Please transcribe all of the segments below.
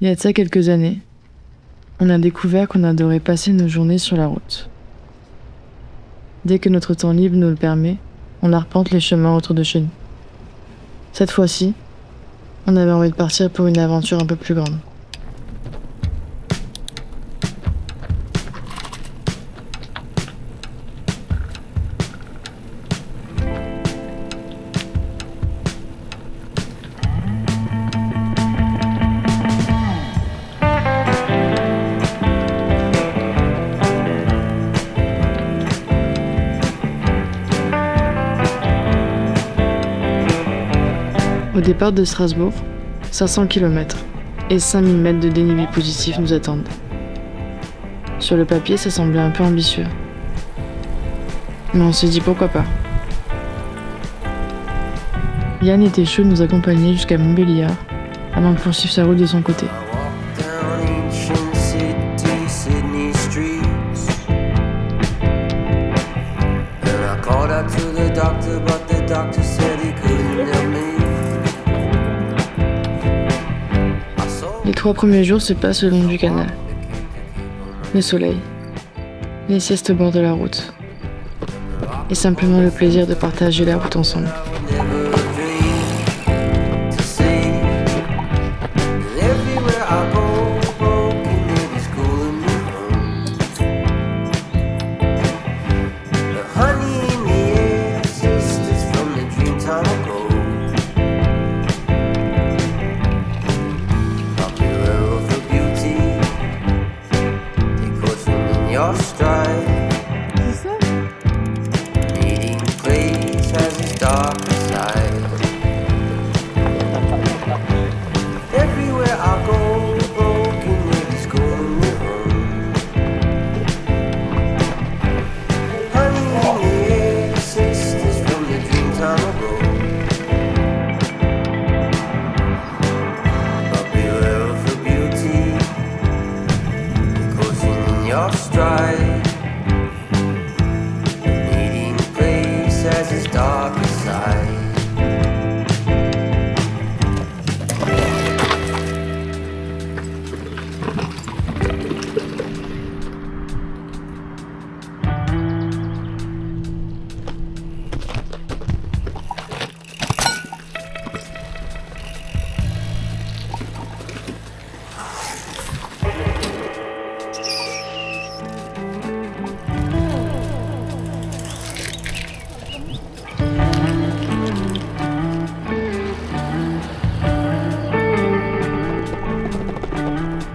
Il y a de ça quelques années, on a découvert qu'on adorait passer nos journées sur la route. Dès que notre temps libre nous le permet, on arpente les chemins autour de chez nous. Cette fois-ci, on avait envie de partir pour une aventure un peu plus grande. Au départ de Strasbourg, 500 km et 5000 mètres de dénivelé positif nous attendent. Sur le papier, ça semblait un peu ambitieux. Mais on s'est dit pourquoi pas. Yann était chaud de nous accompagner jusqu'à Montbéliard avant de poursuivre sa route de son côté. Les 3 premiers jours se passent le long du canal. Le soleil, les siestes au bord de la route, et simplement le plaisir de partager la route ensemble.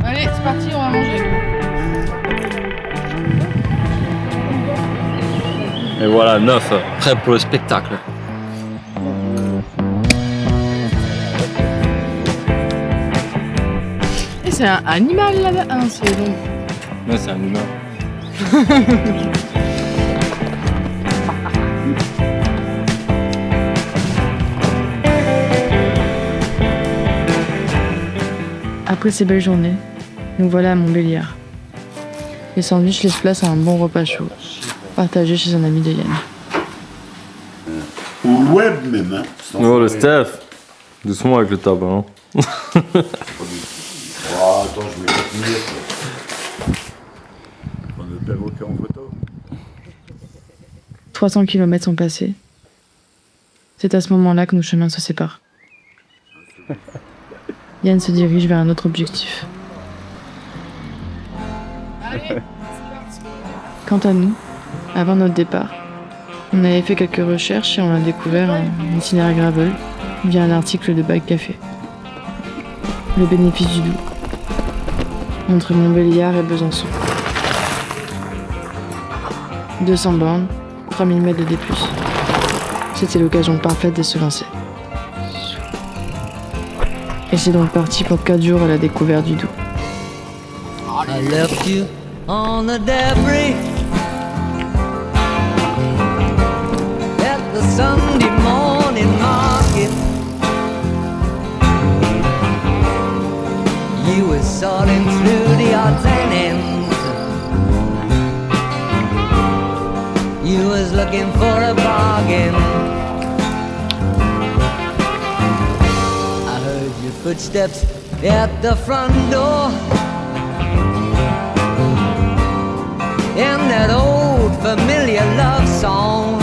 Allez, c'est parti, on va manger. Et voilà, 9, prêt pour le spectacle. Et c'est un animal là-bas. Ah non, c'est donc. Ouais, c'est un humain. Après ces belles journées, nous voilà à Montbéliard. Les sandwichs laissent place à un bon repas chaud, partagé chez un ami de Yann. Ou le web même, hein. Oh, le Steph. Doucement avec le tabac, hein. Oh, attends, je vais pas finir. On ne peut évoquer en photo. 300 km sont passés. C'est à ce moment-là que nos chemins se séparent. Yann se dirige vers un autre objectif. Quant à nous, avant notre départ, on avait fait quelques recherches et on a découvert un itinéraire gravel via un article de Bike Café. Le bénéfice du Doubs, entre Montbéliard et Besançon. 200 bornes, 3000 mètres de D+. C'était l'occasion parfaite de se lancer. Et c'est donc parti pour 4 jours à la découverte du Doubs. I left you on the debris at the Sunday morning market. You were sorting through the odds and ends. You was looking for a bargain. I heard your footsteps at the front door. And that old familiar love song.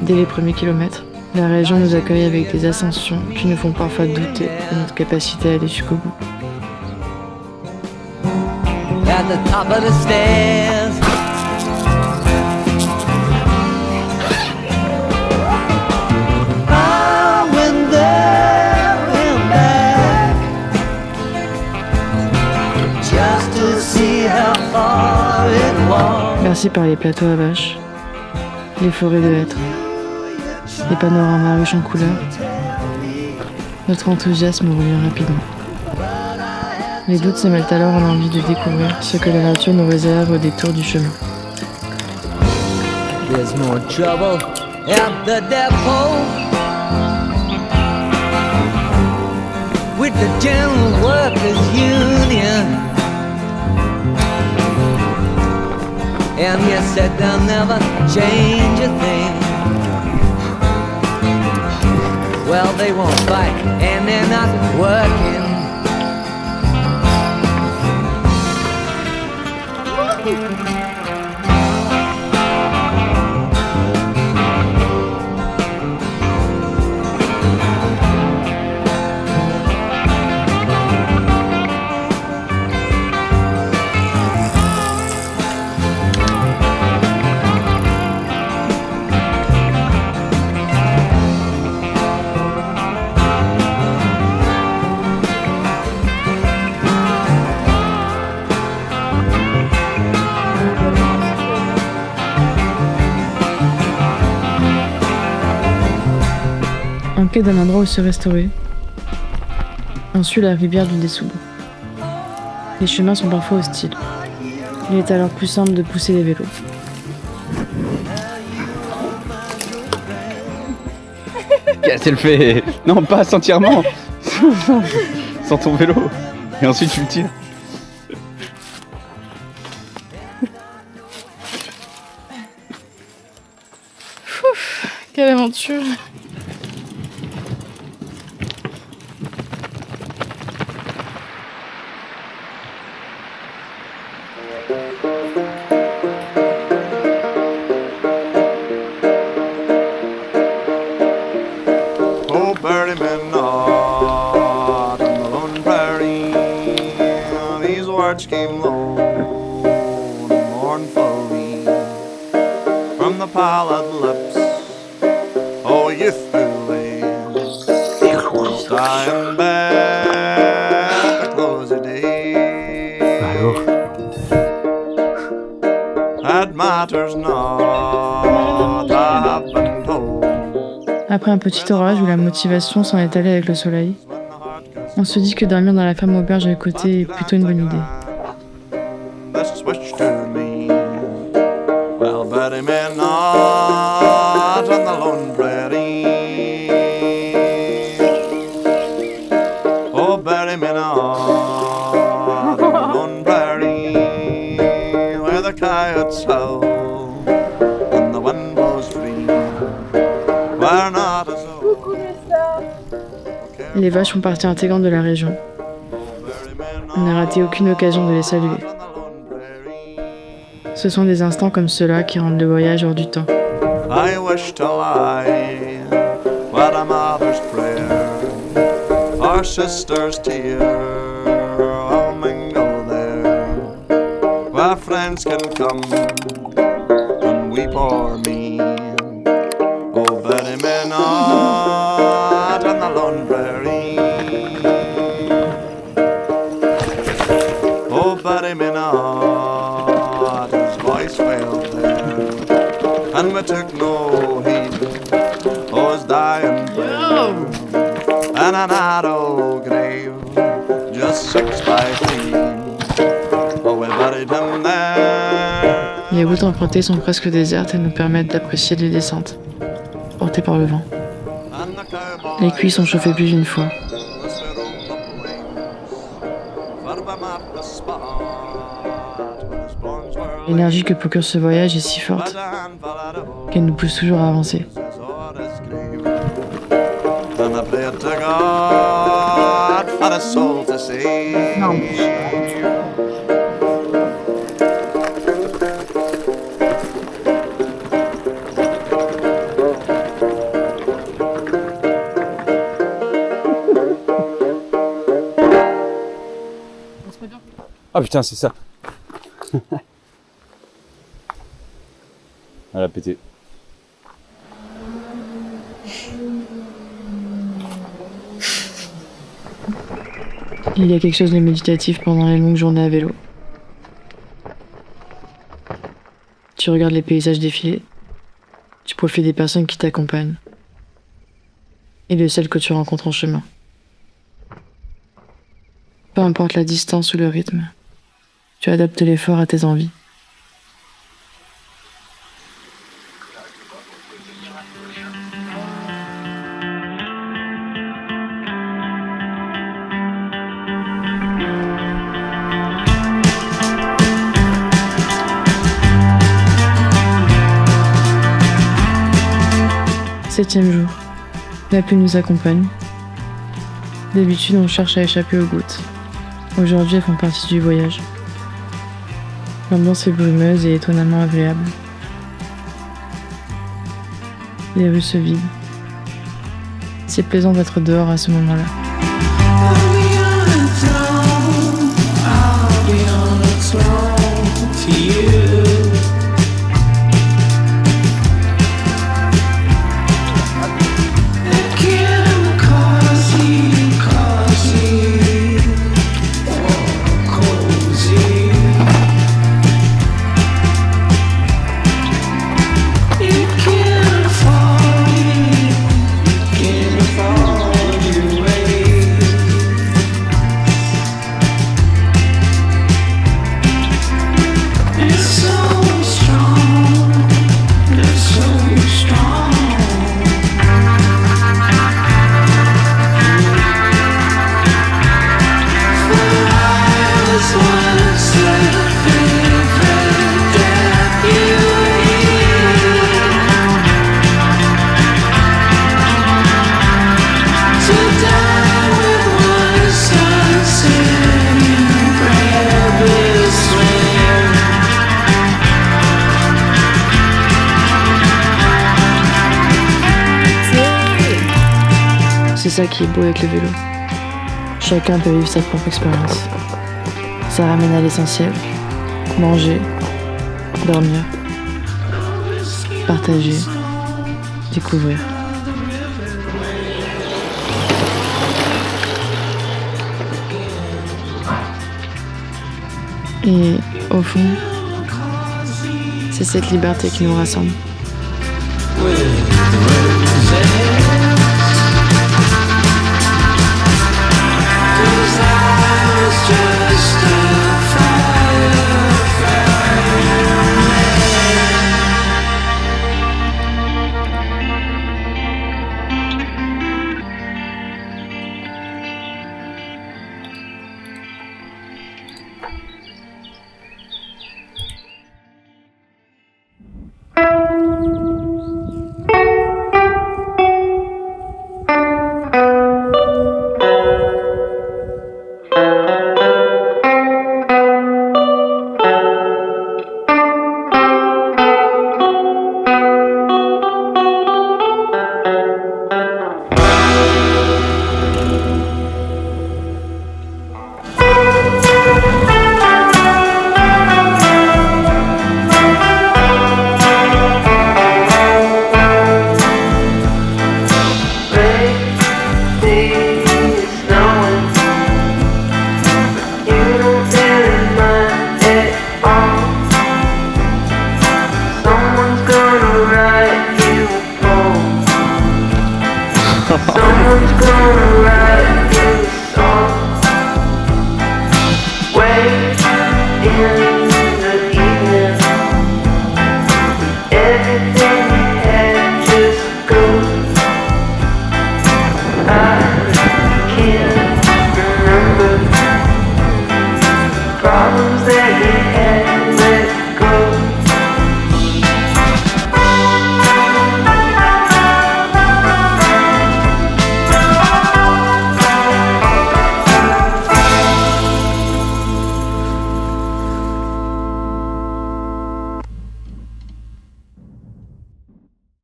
Dès les premiers kilomètres, la région nous accueille avec des ascensions qui nous font parfois douter de notre capacité à aller jusqu'au bout. At the top of the stairs. I went there and back just to see how far it was. Bercés par les plateaux à vaches, les forêts de hêtres, les panoramas riches en couleurs, notre enthousiasme revient rapidement. Les doutes se mêlent alors en envie de découvrir ce que la nature nous réserve au détour du chemin. There's more trouble at the depot with the General Workers Union. And you said they'll never change a thing. Well, they won't fight and they're not working. En quête d'un endroit où se restaurer, on suit la rivière du Dessoubre. Les chemins sont parfois hostiles. Il est alors plus simple de pousser les vélos. Casser le fait. Non, pas entièrement. Sans ton vélo. Et ensuite tu le tires. Quelle aventure! Oh, bury me not on the lone prairie. These words came low and mournfully from the pallid lips. Oh, youthfully, dying back to close the day. That matters not, I have been told. Après un petit orage où la motivation s'en est allée avec le soleil, on se dit que dormir dans la ferme auberge à côté est plutôt une bonne idée. This switch to me. Well, bury me not on the lone prairie. Oh, bury me not on the lone prairie, where the coyotes howl and the wind blows free. Where not a soul. Les vaches font partie intégrante de la région. On n'a raté aucune occasion de les saluer. Ce sont des instants comme ceux-là qui rendent le voyage hors du temps. I wish to lie, what a mother's prayer, our sister's tear, all mingle there, where friends can come and weep o'er me. Oh, bury me not on the lone prairie. Oh, bury me not, his voice failed there, and we took no heed of his dying prayer. And a narrow grave, just 6 by 3, oh, we buried him there. Les routes empruntées sont presque désertes et nous permettent d'apprécier les descentes, portées par le vent. And the cowboy Les cuisses sont chauffées plus d'une fois. was their own couple wings, for we mapped the spot where his bones were laid. L'énergie que procure ce voyage est si But forte the handful of the qu'elle nous pousse toujours à avancer. roses on his grave. And I prayed to God not a soul to see. Non. Ah putain, c'est ça. Elle a pété. Il y a quelque chose de méditatif pendant les longues journées à vélo. Tu regardes les paysages défiler. Tu profites des personnes qui t'accompagnent. Et de celles que tu rencontres en chemin. Peu importe la distance ou le rythme, tu adaptes l'effort à tes envies. Septième jour. La pluie nous accompagne. D'habitude, on cherche à échapper aux gouttes. Aujourd'hui, elles font partie du voyage. L'ambiance est brumeuse et étonnamment agréable. Les rues se vident. C'est plaisant d'être dehors à ce moment-là. C'est ça qui est beau avec le vélo. Chacun peut vivre sa propre expérience. Ça ramène à l'essentiel. Manger, dormir, partager, découvrir. Et au fond, c'est cette liberté qui nous rassemble.